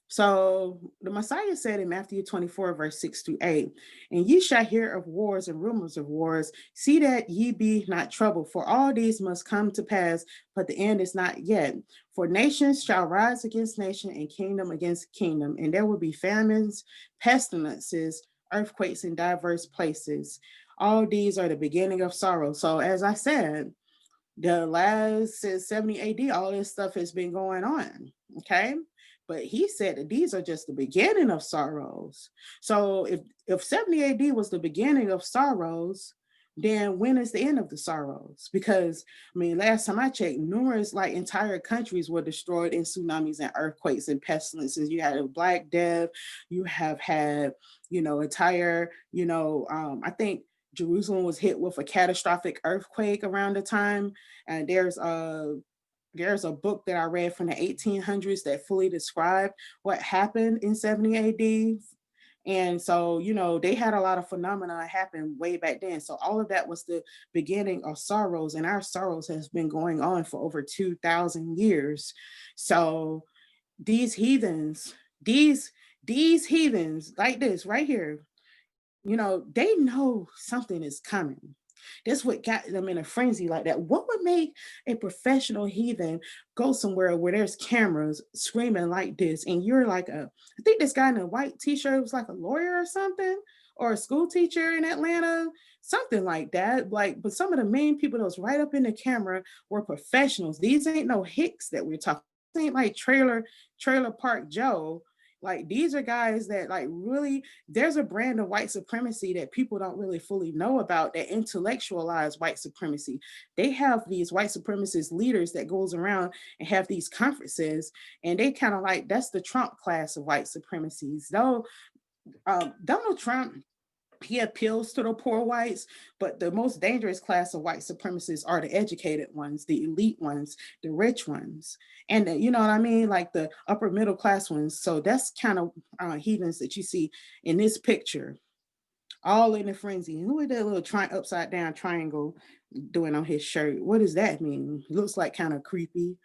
Speaker 1: So the Messiah said in Matthew 24, verse 6 to 8, and ye shall hear of wars and rumors of wars. See that ye be not troubled, for all these must come to pass, but the end is not yet. For nations shall rise against nation, and kingdom against kingdom, and there will be famines, pestilences, earthquakes in diverse places. All these are the beginning of sorrow. So, as I said, the last since 70 AD, all this stuff has been going on. Okay. But he said that these are just the beginning of sorrows. So if 70 AD was the beginning of sorrows, then when is the end of the sorrows? Because I mean, last time I checked, numerous like entire countries were destroyed in tsunamis and earthquakes and pestilences. You had a Black Death, you have had, entire, I think Jerusalem was hit with a catastrophic earthquake around the time. And there's a book that I read from the 1800s that fully described what happened in 70 AD. And so, they had a lot of phenomena happen way back then. So all of that was the beginning of sorrows, and our sorrows has been going on for over 2,000 years. So these heathens, these heathens like this right here, they know something is coming. That's what got them in a frenzy like that. What would make a professional heathen go somewhere where there's cameras screaming like this? And you're like I think this guy in a white t-shirt was like a lawyer or something, or a school teacher in Atlanta, something like that. Like, but some of the main people that was right up in the camera were professionals. These ain't no hicks that we're talking. This ain't like trailer park Joe. Like these are guys that like really there's a brand of white supremacy that people don't really fully know about that intellectualize white supremacy. They have these white supremacist leaders that goes around and have these conferences, and they kind of like that's the Trump class of white supremacies. Though Donald Trump, he appeals to the poor whites, but the most dangerous class of white supremacists are the educated ones, the elite ones, the rich ones, and you know what I mean, like the upper middle class ones. So that's kind of heathens that you see in this picture, all in a frenzy. And look at that little upside down triangle doing on his shirt. What does that mean? It looks like kind of creepy.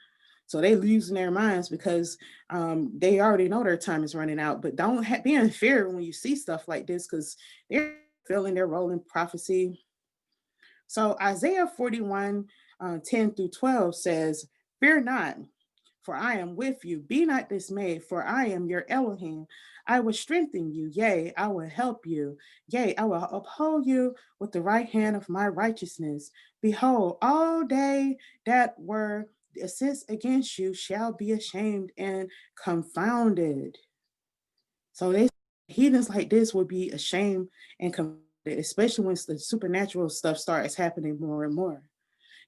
Speaker 1: So they losing their minds because they already know their time is running out. But don't be in fear when you see stuff like this because they're feeling their role in prophecy. So Isaiah 41, 10 through 12 says, fear not, for I am with you. Be not dismayed, for I am your Elohim. I will strengthen you. Yea, I will help you. Yea, I will uphold you with the right hand of my righteousness. Behold, all they that were assist against you shall be ashamed and confounded. So they heathens like this would be ashamed and confounded, especially once the supernatural stuff starts happening more and more.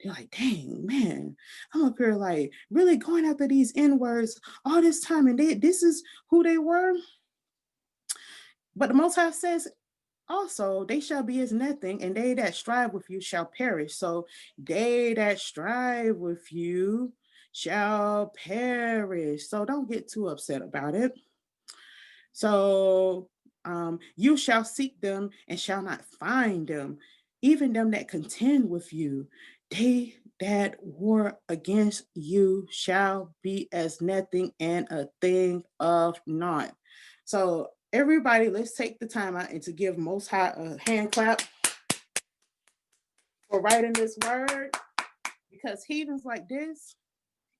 Speaker 1: They're like, dang, man, I'm up here like really going after these N words all this time, and this is who they were. But the Most High says also, they shall be as nothing, and they that strive with you shall perish. So they that strive with you shall perish. So don't get too upset about it. So you shall seek them and shall not find them. even them that contend with you, they that war against you shall be as nothing and a thing of naught. So everybody, let's take the time out and to give Most High a hand clap for writing this word, because heathens like this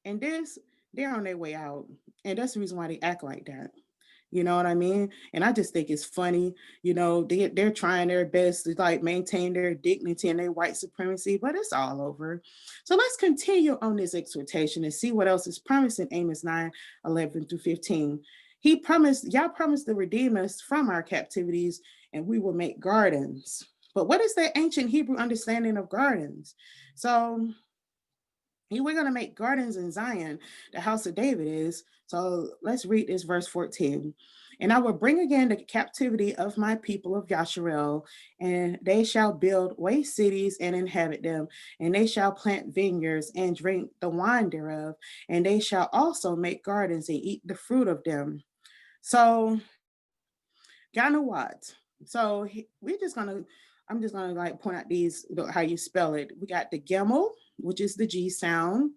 Speaker 1: and this, they're on their way out. And that's the reason why they act like that. You know what I mean? And I just think it's funny. They're trying their best to like maintain their dignity and their white supremacy, but it's all over. So let's continue on this exhortation and see what else is promised in Amos 9:11-15. Yah promised to redeem us from our captivities, and we will make gardens. But what is that ancient Hebrew understanding of gardens? So we're going to make gardens in Zion, the house of David is. So let's read this verse 14. And I will bring again the captivity of my people of Yasharel, and they shall build waste cities and inhabit them, and they shall plant vineyards and drink the wine thereof, and they shall also make gardens and eat the fruit of them. So, Ganawat. So I'm just gonna like point out these how you spell it. We got the Gimel, which is the G sound.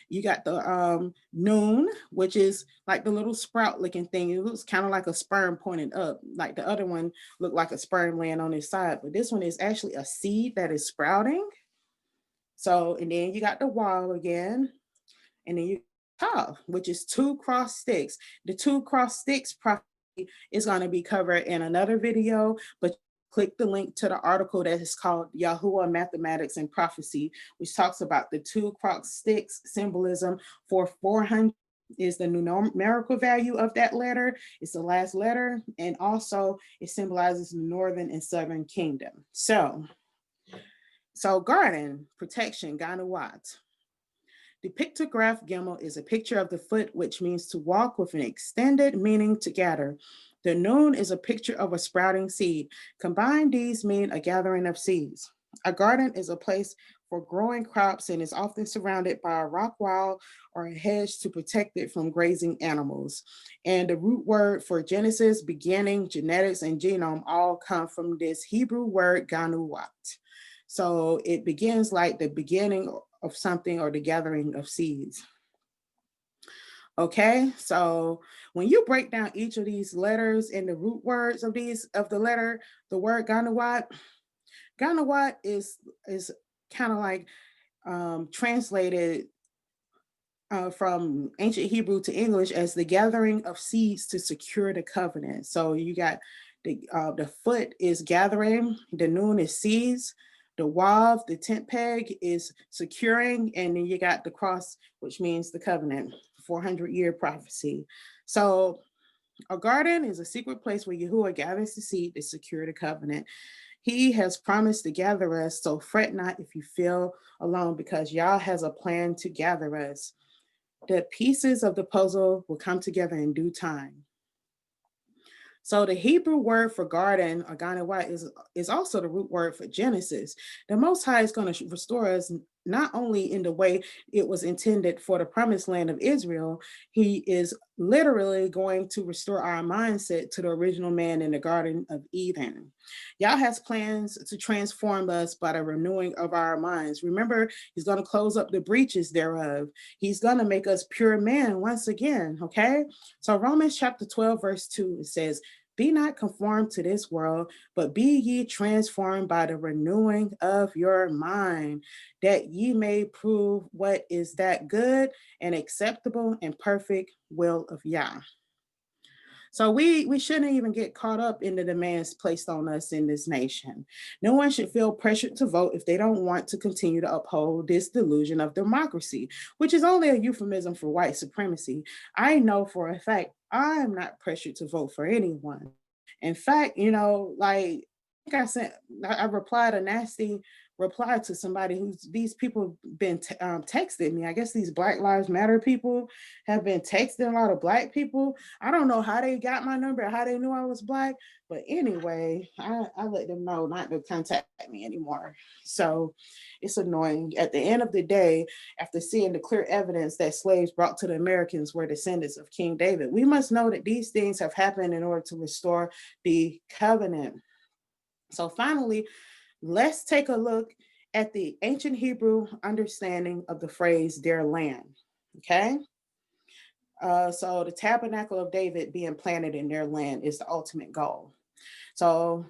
Speaker 1: You got the noon, which is like the little sprout looking thing. It looks kind of like a sperm pointed up. Like the other one looked like a sperm laying on its side, but this one is actually a seed that is sprouting. So, and then you got the wall again, and then you Tav, which is two cross sticks. The two cross sticks prophecy is going to be covered in another video, but click the link to the article that is called Yahuwah Mathematics and Prophecy, which talks about the two cross sticks symbolism for 400 is the numerical value of that letter. It's the last letter, and also it symbolizes the northern and southern kingdom. So garden protection, Ganawat. The pictograph Gimel is a picture of the foot, which means to walk with an extended meaning to gather. The noon is a picture of a sprouting seed. Combined, these mean a gathering of seeds. A garden is a place for growing crops and is often surrounded by a rock wall or a hedge to protect it from grazing animals. And the root word for Genesis, beginning, genetics, and genome all come from this Hebrew word ganuat. So it begins like the beginning of something or the gathering of seeds. Okay, so when you break down each of these letters and the root words of the letter, the word Ganawat is kind of like translated from ancient Hebrew to English as the gathering of seeds to secure the covenant. So you got the foot is gathering, the noon is seeds, the wav, the tent peg, is securing, and then you got the cross, which means the covenant, 400-year prophecy. So a garden is a secret place where Yahuwah gathers the seed to secure the covenant. He has promised to gather us, so fret not if you feel alone, because Yah has a plan to gather us. The pieces of the puzzle will come together in due time. So the Hebrew word for garden, or ganawat, is also the root word for Genesis. The Most High is going to restore us not only in the way it was intended for the promised land of Israel, he is literally going to restore our mindset to the original man in the Garden of Eden. Yah has plans to transform us by the renewing of our minds. Remember, he's going to close up the breaches thereof. He's going to make us pure men once again, okay? So Romans chapter 12, verse 2, it says, be not conformed to this world, but be ye transformed by the renewing of your mind, that ye may prove what is that good and acceptable and perfect will of Yah. So we shouldn't even get caught up in the demands placed on us in this nation. No one should feel pressured to vote if they don't want to continue to uphold this delusion of democracy, which is only a euphemism for white supremacy. I know for a fact I'm not pressured to vote for anyone. In fact, I replied a nasty reply to somebody who's these people been texting me. I guess these Black Lives Matter people have been texting a lot of Black people. I don't know how they got my number, how they knew I was Black, but anyway, I let them know not to contact me anymore. So it's annoying. At the end of the day, after seeing the clear evidence that slaves brought to the Americans were descendants of King David, we must know that these things have happened in order to restore the covenant. So finally, Let's take a look at the ancient Hebrew understanding of the phrase their land. Okay. So the tabernacle of David being planted in their land is the ultimate goal. So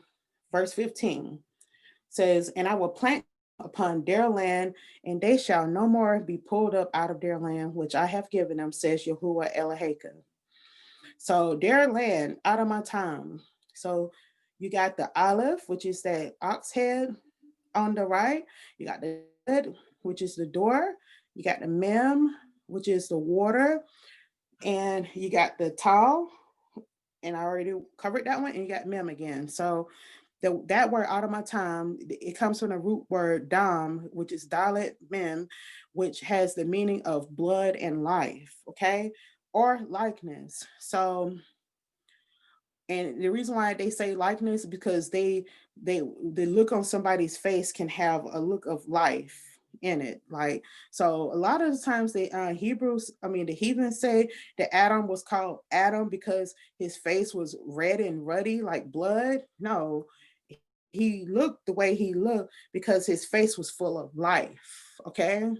Speaker 1: verse 15 says, and I will plant upon their land, and they shall no more be pulled up out of their land, which I have given them, says Yahuwah Eloheka. So their land out of my time. So you got the olive, which is that ox head on the right. You got the head, which is the door. You got the mem, which is the water. And you got the tall, and I already covered that one. And you got mem again. So that word out of my time, it comes from the root word dam, which is dalet mem, which has the meaning of blood and life, okay, or likeness. So, and the reason why they say likeness because they the look on somebody's face can have a look of life in it. Like, so a lot of the times the Hebrews, I mean the heathens say that Adam was called Adam because his face was red and ruddy like blood. No, he looked the way he looked because his face was full of life. Okay.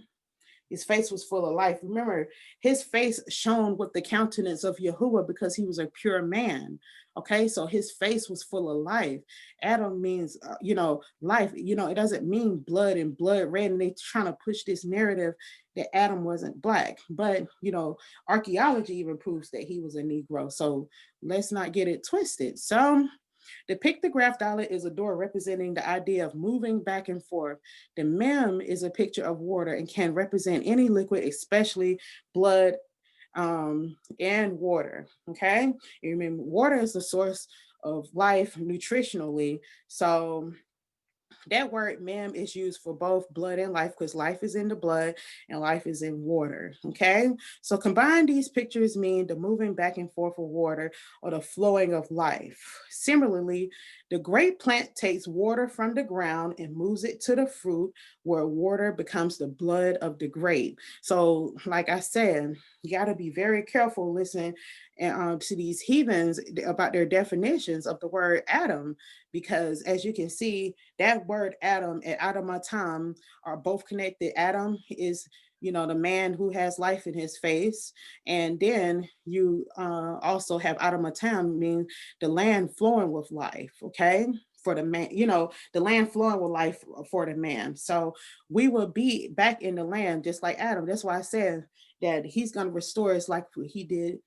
Speaker 1: His face was full of life. Remember, his face shone with the countenance of Yahuwah because he was a pure man. Okay, so his face was full of life. Adam means, life. It doesn't mean blood and blood red. And they trying to push this narrative that Adam wasn't black. But, archaeology even proves that he was a Negro. So let's not get it twisted. So the pictograph dollar is a door representing the idea of moving back and forth. The mem is a picture of water and can represent any liquid, especially blood and water. Okay, you remember water is the source of life nutritionally. So that word mem is used for both blood and life because life is in the blood and life is in water. Okay. So combine these pictures mean the moving back and forth of water or the flowing of life. Similarly, the great plant takes water from the ground and moves it to the fruit where water becomes the blood of the grape. So, like I said, you got to be very careful listening to these heathens about their definitions of the word Adam, because as you can see, that word Adam and Adamatam are both connected. Adam is, the man who has life in his face. And then you also have Adamatam, mean the land flowing with life, okay? For the man, the land flowing with life for the man. So we will be back in the land just like Adam. That's why I said that he's going to restore us like he did,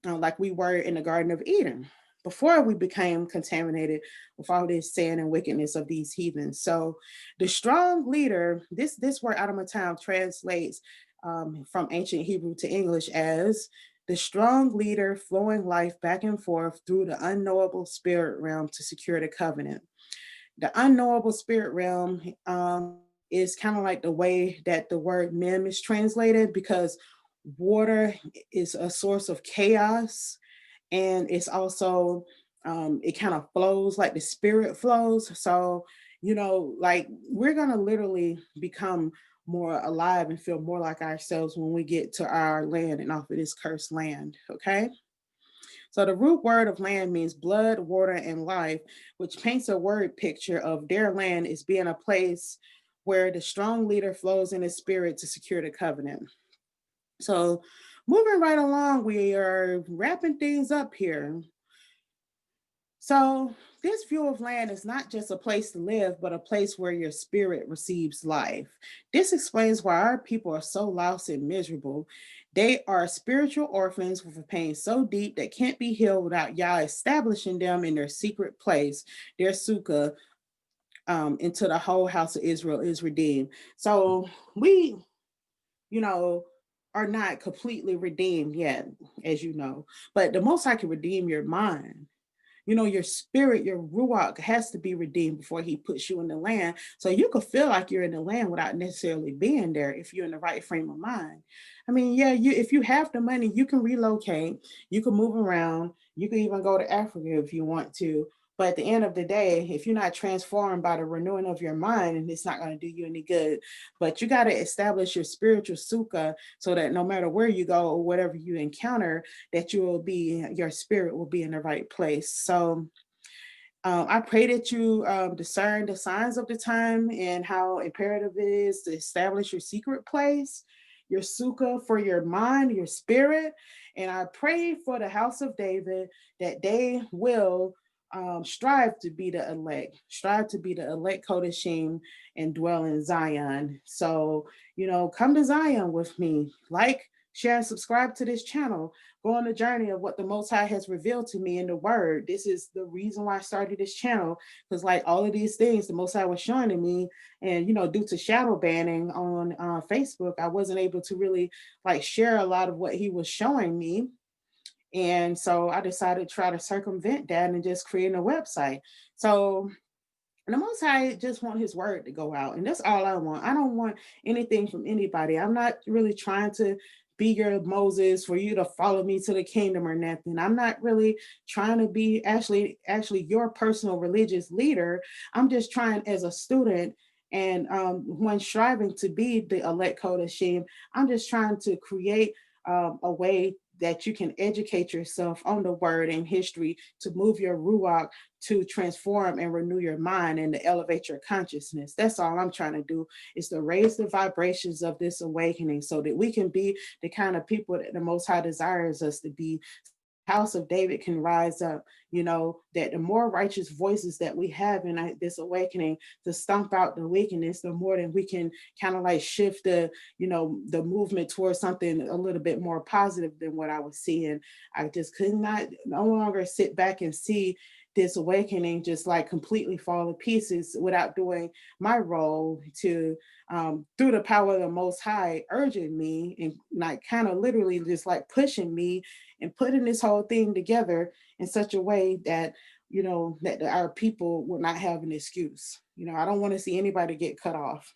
Speaker 1: like we were in the Garden of Eden before we became contaminated with all this sin and wickedness of these heathens. So the strong leader, this word out of my time translates from ancient Hebrew to English as the strong leader flowing life back and forth through the unknowable spirit realm to secure the covenant. The unknowable spirit realm is kind of like the way that the word mem is translated, because water is a source of chaos, and it's also it kind of flows like the spirit flows. So like we're gonna literally become more alive and feel more like ourselves when we get to our land and off of this cursed land. Okay, so the root word of land means blood, water, and life, which paints a word picture of their land as being a place where the strong leader flows in his spirit to secure the covenant. So moving right along, we are wrapping things up here. So this view of land is not just a place to live, but a place where your spirit receives life. This explains why our people are so lost and miserable. They are spiritual orphans with a pain so deep that can't be healed without Yah establishing them in their secret place, their sukkah, until the whole house of Israel is redeemed. So we, you know, are not completely redeemed yet, as you know, but the Most High can redeem your mind. Your spirit, your ruach has to be redeemed before he puts you in the land. So you could feel like you're in the land without necessarily being there if you're in the right frame of mind. I mean, yeah, if you have the money, you can relocate, you can move around, you can even go to Africa if you want to. But at the end of the day, if you're not transformed by the renewing of your mind, and it's not going to do you any good. But you got to establish your spiritual sukkah so that no matter where you go or whatever you encounter, that your spirit will be in the right place. So I pray that you discern the signs of the time and how imperative it is to establish your secret place, your sukkah for your mind, your spirit. And I pray for the house of David that they will strive to be the elect, strive to be the elect Kodashim and dwell in Zion. So, come to Zion with me. Like, share, and subscribe to this channel. Go on the journey of what the Most High has revealed to me in the Word. This is the reason why I started this channel, because like all of these things the Most High was showing to me, and due to shadow banning on Facebook, I wasn't able to really like share a lot of what He was showing me. And so I decided to try to circumvent that and just create a website. So and the Most High just want His word to go out, and that's all I want. I don't want anything from anybody. I'm not really trying to be your Moses for you to follow me to the kingdom or nothing. I'm not really trying to be actually your personal religious leader. I'm just trying as a student. And when striving to be the elect Kodashim, I'm just trying to create a way that you can educate yourself on the word and history to move your ruach to transform and renew your mind and to elevate your consciousness. That's all I'm trying to do, is to raise the vibrations of this awakening so that we can be the kind of people that the Most High desires us to be. House of David can rise up, that the more righteous voices that we have in this awakening to stomp out the wickedness, the more that we can kind of like shift the movement towards something a little bit more positive than what I was seeing. I just could not no longer sit back and see this awakening just like completely fall to pieces without doing my role to through the power of the Most High urging me and like kind of literally just like pushing me and putting this whole thing together in such a way that that our people will not have an excuse. I don't want to see anybody get cut off.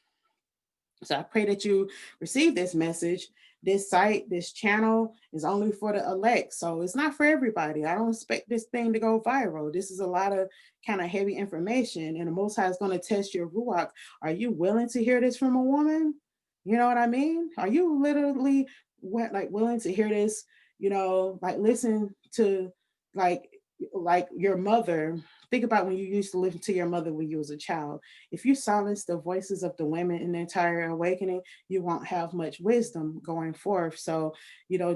Speaker 1: So I pray that you receive this message. This site, this channel is only for the elect. So it's not for everybody. I don't expect this thing to go viral. This is a lot of kind of heavy information. And the Most High is going to test your ruach. Are you willing to hear this from a woman? You know what I mean? Are you literally like willing to hear this? Like listen to like like your mother. Think about when you used to listen to your mother when you was a child. If you silence the voices of the women in the entire awakening, you won't have much wisdom going forth. So,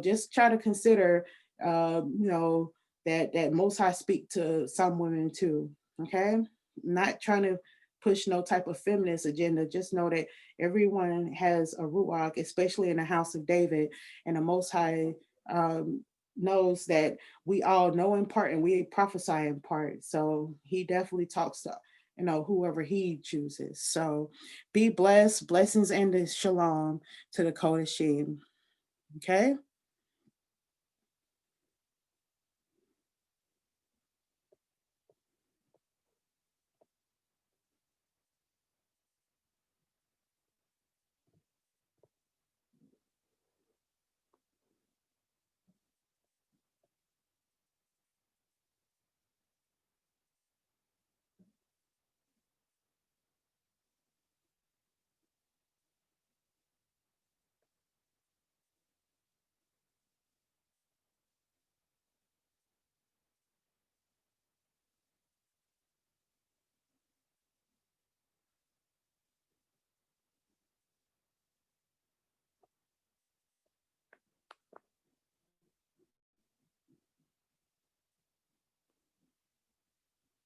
Speaker 1: just try to consider, that Most High speak to some women too. Okay, not trying to push no type of feminist agenda. Just know that everyone has a ruach, especially in the house of David, and the Most High um, knows that we all know in part and we prophesy in part. So He definitely talks to whoever He chooses. So be blessed, blessings and shalom to the Kodashim. Okay.